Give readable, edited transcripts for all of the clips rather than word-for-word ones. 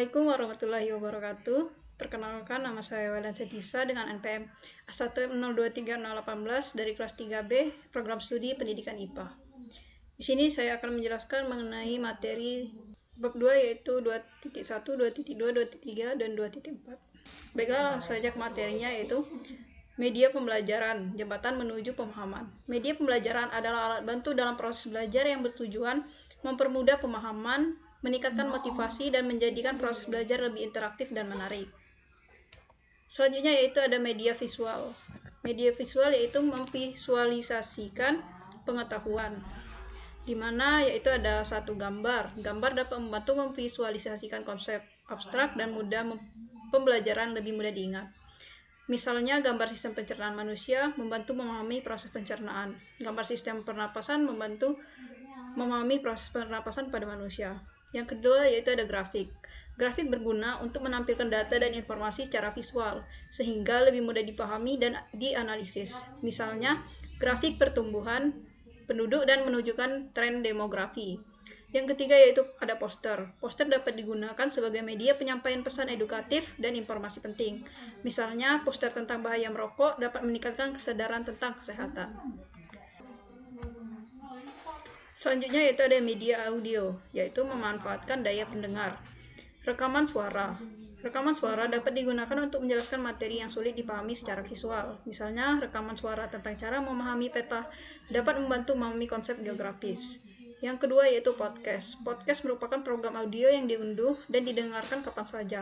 Assalamualaikum warahmatullahi wabarakatuh. Perkenalkan, nama saya Welan Setisa dengan NPM A1M023018 dari kelas 3B Program Studi Pendidikan IPA. Di sini saya akan menjelaskan mengenai materi bab 2 yaitu 2.1, 2.2, 2.3, dan 2.4. Baiklah, langsung saja ke materinya yaitu media pembelajaran, jembatan menuju pemahaman. Media pembelajaran adalah alat bantu dalam proses belajar yang bertujuan mempermudah pemahaman, meningkatkan motivasi, dan menjadikan proses belajar lebih interaktif dan menarik. Selanjutnya yaitu ada media visual. Media visual yaitu memvisualisasikan pengetahuan, di mana yaitu ada satu gambar. Gambar dapat membantu memvisualisasikan konsep abstrak dan mudah pembelajaran lebih mudah diingat. Misalnya, gambar sistem pencernaan manusia membantu memahami proses pencernaan. Gambar sistem pernapasan membantu memahami proses pernapasan pada manusia. Yang kedua yaitu ada grafik. Grafik berguna untuk menampilkan data dan informasi secara visual, sehingga lebih mudah dipahami dan dianalisis. Misalnya, grafik pertumbuhan penduduk dan menunjukkan tren demografi. Yang ketiga yaitu ada poster. Poster dapat digunakan sebagai media penyampaian pesan edukatif dan informasi penting. Misalnya, poster tentang bahaya merokok dapat meningkatkan kesadaran tentang kesehatan. Selanjutnya yaitu ada media audio, yaitu memanfaatkan daya pendengar. Rekaman suara. Rekaman suara dapat digunakan untuk menjelaskan materi yang sulit dipahami secara visual. Misalnya, rekaman suara tentang cara memahami peta dapat membantu memahami konsep geografis. Yang kedua yaitu podcast. Podcast merupakan program audio yang diunduh dan didengarkan kapan saja.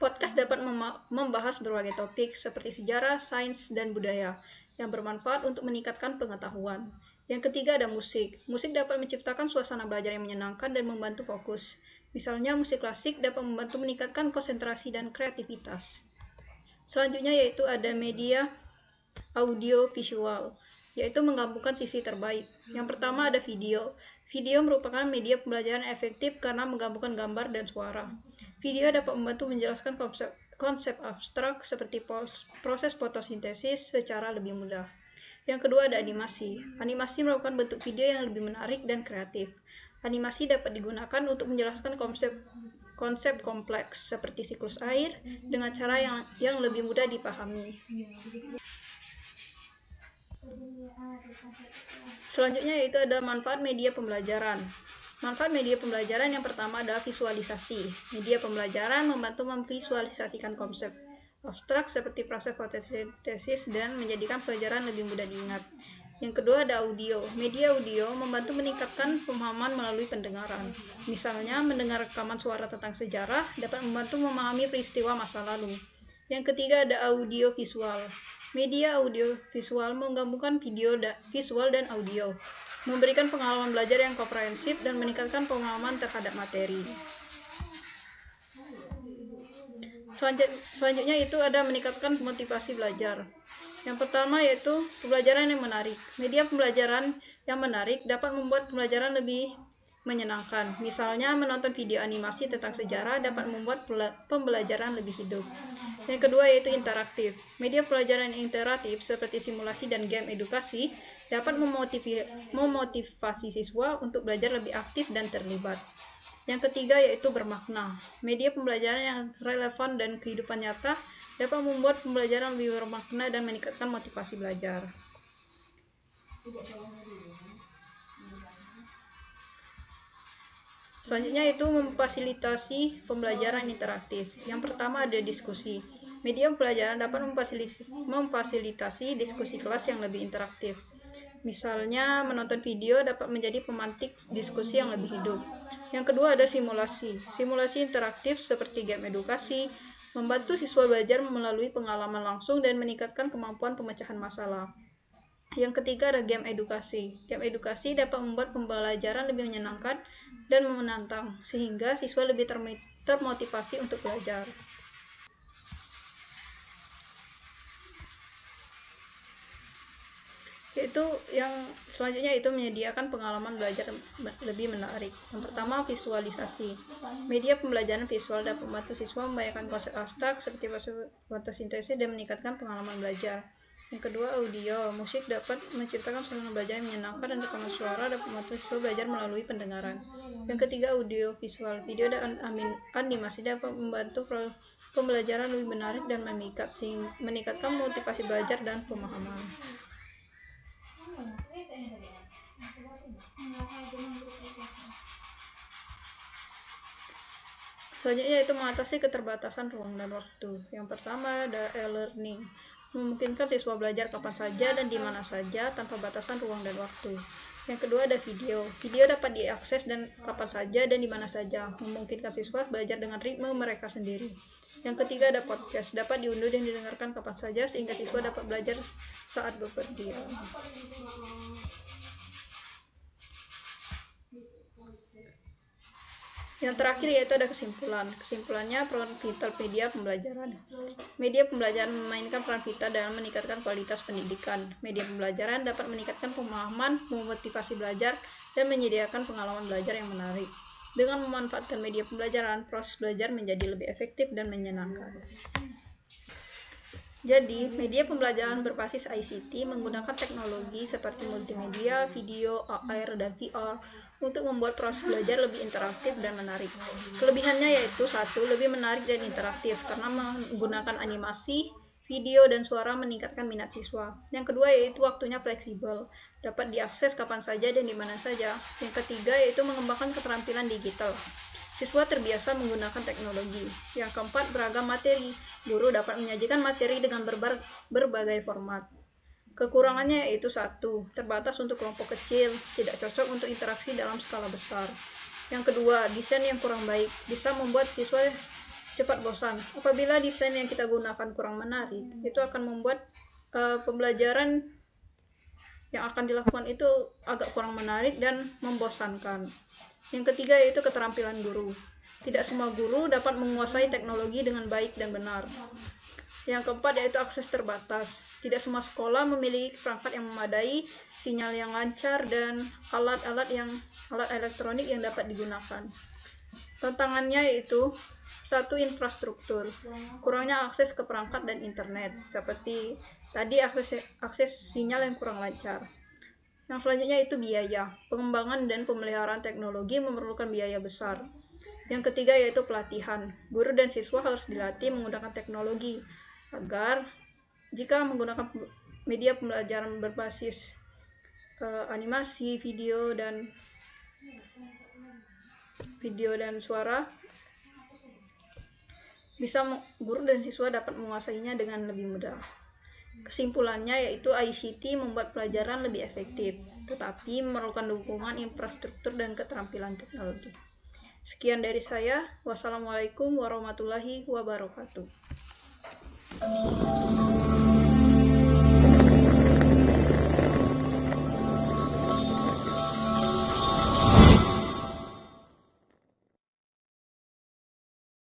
Podcast dapat membahas berbagai topik seperti sejarah, sains, dan budaya yang bermanfaat untuk meningkatkan pengetahuan. Yang ketiga ada musik. Musik dapat menciptakan suasana belajar yang menyenangkan dan membantu fokus. Misalnya, musik klasik dapat membantu meningkatkan konsentrasi dan kreativitas. Selanjutnya yaitu ada media audio visual, yaitu menggabungkan sisi terbaik. Yang pertama ada video. Video merupakan media pembelajaran efektif karena menggabungkan gambar dan suara. Video dapat membantu menjelaskan konsep abstrak seperti proses fotosintesis secara lebih mudah. Yang kedua ada animasi. Animasi merupakan bentuk video yang lebih menarik dan kreatif. Animasi dapat digunakan untuk menjelaskan konsep kompleks seperti siklus air dengan cara yang lebih mudah dipahami. Selanjutnya yaitu ada manfaat media pembelajaran. Manfaat media pembelajaran yang pertama adalah visualisasi. Media pembelajaran membantu memvisualisasikan konsep abstrak seperti proses fotosintesis dan menjadikan pelajaran lebih mudah diingat. Yang kedua ada audio. Media audio membantu meningkatkan pemahaman melalui pendengaran. Misalnya, mendengar rekaman suara tentang sejarah dapat membantu memahami peristiwa masa lalu. Yang ketiga ada audio visual. Media audio visual menggabungkan visual dan audio, memberikan pengalaman belajar yang komprehensif dan meningkatkan pemahaman terhadap materi. Selanjutnya itu ada meningkatkan motivasi belajar. Yang pertama yaitu pembelajaran yang menarik. Media pembelajaran yang menarik dapat membuat pembelajaran lebih menyenangkan. Misalnya, menonton video animasi tentang sejarah dapat membuat pembelajaran lebih hidup. Yang kedua yaitu interaktif. Media pembelajaran interaktif seperti simulasi dan game edukasi dapat memotivasi siswa untuk belajar lebih aktif dan terlibat. Yang ketiga yaitu bermakna. Media pembelajaran yang relevan dan kehidupan nyata dapat membuat pembelajaran lebih bermakna dan meningkatkan motivasi belajar. Selanjutnya itu memfasilitasi pembelajaran interaktif. Yang pertama ada diskusi. Media pembelajaran dapat memfasilitasi diskusi kelas yang lebih interaktif. Misalnya, menonton video dapat menjadi pemantik diskusi yang lebih hidup. Yang kedua ada simulasi. Simulasi interaktif seperti game edukasi membantu siswa belajar melalui pengalaman langsung dan meningkatkan kemampuan pemecahan masalah. Yang ketiga ada game edukasi. Game edukasi dapat membuat pembelajaran lebih menyenangkan dan menantang, sehingga siswa lebih termotivasi untuk belajar. Yaitu yang selanjutnya itu menyediakan pengalaman belajar lebih menarik. Yang pertama, visualisasi. Media pembelajaran visual dapat membantu siswa membayangkan konsep abstrak seperti fotosintesis dan meningkatkan pengalaman belajar. Yang kedua, audio. Musik dapat menciptakan suasana belajar yang menyenangkan, dan rekaman suara dapat membantu siswa belajar melalui pendengaran. Yang ketiga, audio visual. Video dan animasi dapat membantu pembelajaran lebih menarik dan meningkatkan motivasi belajar dan pemahaman. Selanjutnya itu mengatasi keterbatasan ruang dan waktu. Yang pertama ada e-learning, memungkinkan siswa belajar kapan saja dan di mana saja tanpa batasan ruang dan waktu. Yang kedua ada video. Video dapat diakses dan kapan saja dan di mana saja, memungkinkan siswa belajar dengan ritme mereka sendiri. Yang ketiga ada podcast, dapat diunduh dan didengarkan kapan saja sehingga siswa dapat belajar saat bepergian. Yang terakhir yaitu ada kesimpulan. Kesimpulannya, peran vital media pembelajaran. Media pembelajaran memainkan peran vital dalam meningkatkan kualitas pendidikan. Media pembelajaran dapat meningkatkan pemahaman, memotivasi belajar, dan menyediakan pengalaman belajar yang menarik. Dengan memanfaatkan media pembelajaran, proses belajar menjadi lebih efektif dan menyenangkan. Jadi, media pembelajaran berbasis ICT menggunakan teknologi seperti multimedia, video, AR, dan VR untuk membuat proses belajar lebih interaktif dan menarik. Kelebihannya yaitu 1. Lebih menarik dan interaktif karena menggunakan animasi, video, dan suara meningkatkan minat siswa. Yang kedua yaitu waktunya fleksibel, dapat diakses kapan saja dan di mana saja. Yang ketiga yaitu mengembangkan keterampilan digital. Siswa terbiasa menggunakan teknologi. Yang keempat, beragam materi. Guru dapat menyajikan materi dengan berbagai format. Kekurangannya yaitu 1. Terbatas untuk kelompok kecil, tidak cocok untuk interaksi dalam skala besar. Yang kedua, desain yang kurang baik, bisa membuat siswa cepat bosan. Apabila desain yang kita gunakan kurang menarik, itu akan membuat pembelajaran yang akan dilakukan itu agak kurang menarik dan membosankan. Yang ketiga yaitu keterampilan guru. Tidak semua guru dapat menguasai teknologi dengan baik dan benar. Yang keempat yaitu akses terbatas. Tidak semua sekolah memiliki perangkat yang memadai, sinyal yang lancar, dan alat elektronik yang dapat digunakan. Tantangannya yaitu 1. Infrastruktur. Kurangnya akses ke perangkat dan internet. Seperti tadi akses sinyal yang kurang lancar. Yang selanjutnya itu biaya. Pengembangan dan pemeliharaan teknologi memerlukan biaya besar. Yang ketiga yaitu pelatihan. Guru dan siswa harus dilatih menggunakan teknologi agar jika menggunakan media pembelajaran berbasis animasi, video dan suara, guru dan siswa dapat menguasainya dengan lebih mudah. Kesimpulannya yaitu ICT membuat pelajaran lebih efektif, tetapi memerlukan dukungan infrastruktur dan keterampilan teknologi. Sekian dari saya. Wassalamualaikum warahmatullahi wabarakatuh.